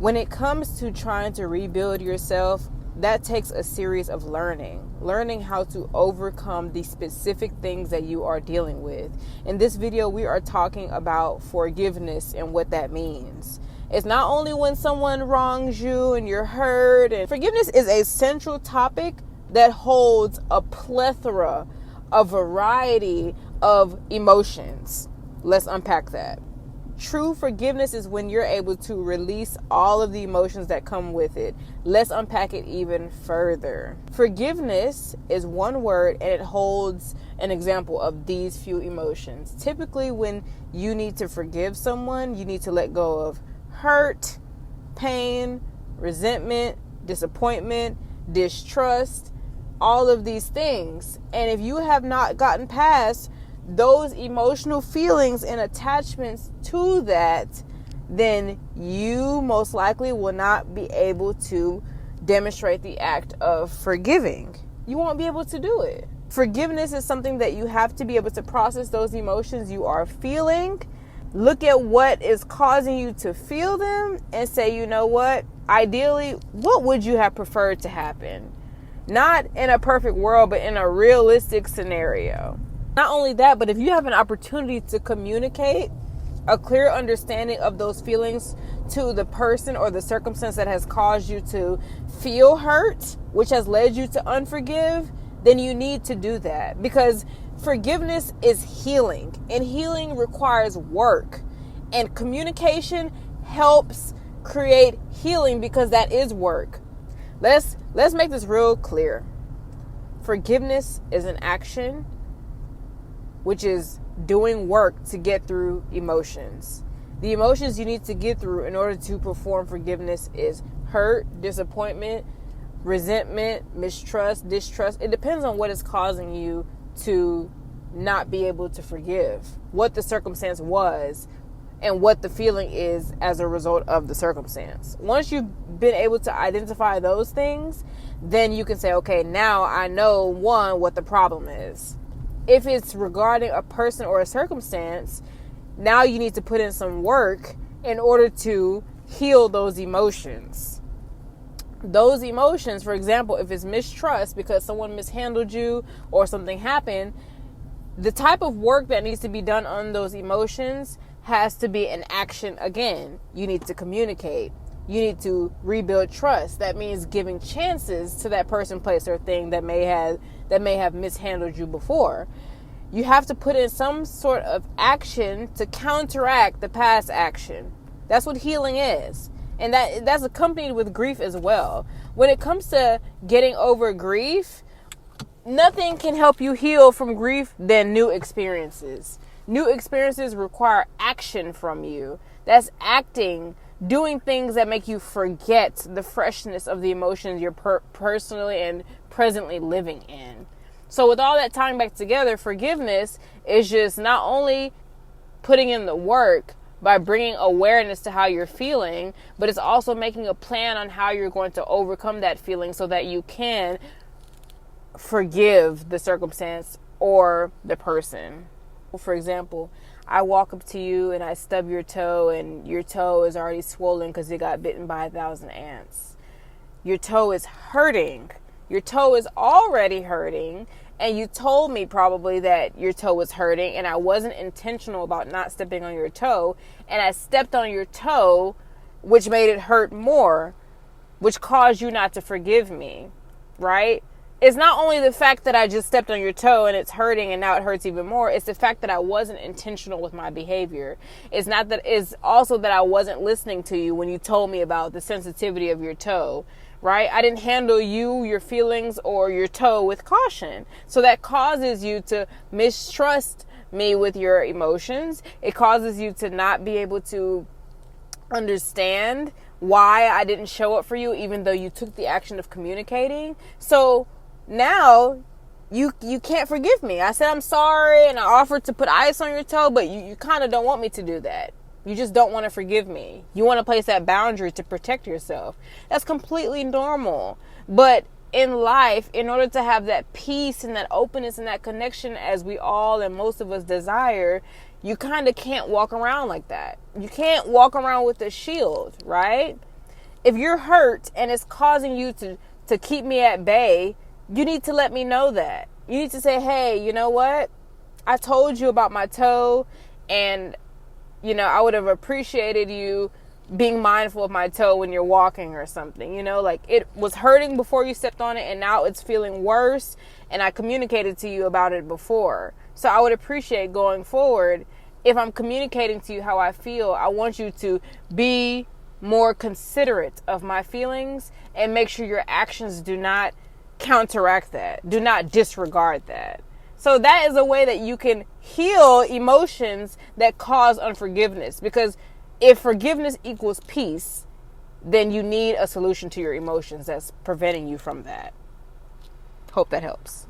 When it comes to trying to rebuild yourself, that takes a series of learning how to overcome the specific things that you are dealing with. In this video, we are talking about forgiveness and what that means. It's not only when someone wrongs you and you're hurt, and forgiveness is a central topic that holds a plethora, a variety of emotions. Let's unpack that. True forgiveness is when you're able to release all of the emotions that come with it. Let's unpack it even further. Forgiveness is one word, and it holds an example of these few emotions. Typically, when you need to forgive someone, you need to let go of hurt, pain, resentment, disappointment, distrust, all of these things. And if you have not gotten past those emotional feelings and attachments to that, then you most likely will not be able to demonstrate the act of forgiving. You won't be able to do it. Forgiveness is something that you have to be able to process those emotions you are feeling, look at what is causing you to feel them, and say, you know what, ideally, what would you have preferred to happen? Not in a perfect world, but in a realistic scenario. Not only that, but if you have an opportunity to communicate a clear understanding of those feelings to the person or the circumstance that has caused you to feel hurt, which has led you to unforgive, then you need to do that. Because forgiveness is healing, and healing requires work. And communication helps create healing because that is work. Let's make this real clear. Forgiveness is an action, which is doing work to get through emotions. The emotions you need to get through in order to perform forgiveness is hurt, disappointment, resentment, mistrust, distrust. It depends on what is causing you to not be able to forgive, what the circumstance was, and what the feeling is as a result of the circumstance. Once you've been able to identify those things, then you can say, okay, now I know, one, what the problem is. If it's regarding a person or a circumstance, now you need to put in some work in order to heal those emotions. Those emotions, for example, if it's mistrust because someone mishandled you or something happened, the type of work that needs to be done on those emotions has to be an action again. You need to communicate. You need to rebuild trust. That means giving chances to that person, place, or thing that may have mishandled you before. You have to put in some sort of action to counteract the past action. That's what healing is. And that's accompanied with grief as well. When it comes to getting over grief, nothing can help you heal from grief than new experiences. New experiences require action from you. That's acting, doing things that make you forget the freshness of the emotions you're personally and presently living in. So with all that tying back together, forgiveness is just not only putting in the work by bringing awareness to how you're feeling, but it's also making a plan on how you're going to overcome that feeling so that you can forgive the circumstance or the person. For example, I walk up to you and I stub your toe, and your toe is already swollen because it got bitten by 1,000 ants. Your toe is hurting. Your toe is already hurting, and you told me probably that your toe was hurting, and I wasn't intentional about not stepping on your toe, and I stepped on your toe, which made it hurt more, which caused you not to forgive me, right? It's not only the fact that I just stepped on your toe and it's hurting and now it hurts even more. It's the fact that I wasn't intentional with my behavior. It's also that I wasn't listening to you when you told me about the sensitivity of your toe, right? I didn't handle you, your feelings, or your toe with caution. So that causes you to mistrust me with your emotions. It causes you to not be able to understand why I didn't show up for you, even though you took the action of communicating. So now you can't forgive me. I said I'm sorry and I offered to put ice on your toe, but you kind of don't want me to do that. You just don't want to forgive me. You want to place that boundary to protect yourself. That's completely normal. But in life, in order to have that peace and that openness and that connection as we all and most of us desire, you kind of can't walk around like that. You can't walk around with a shield, right? if you're hurt and it's causing you to keep me at bay, you need to let me know that. You need to say, hey, you know what? I told you about my toe, and, you know, I would have appreciated you being mindful of my toe when you're walking or something. You know, like, it was hurting before you stepped on it, and now it's feeling worse, and I communicated to you about it before. So I would appreciate going forward, if I'm communicating to you how I feel, I want you to be more considerate of my feelings and make sure your actions do not counteract that. Do not disregard that. So that is a way that you can heal emotions that cause unforgiveness. Because if forgiveness equals peace, then you need a solution to your emotions that's preventing you from that. Hope that helps.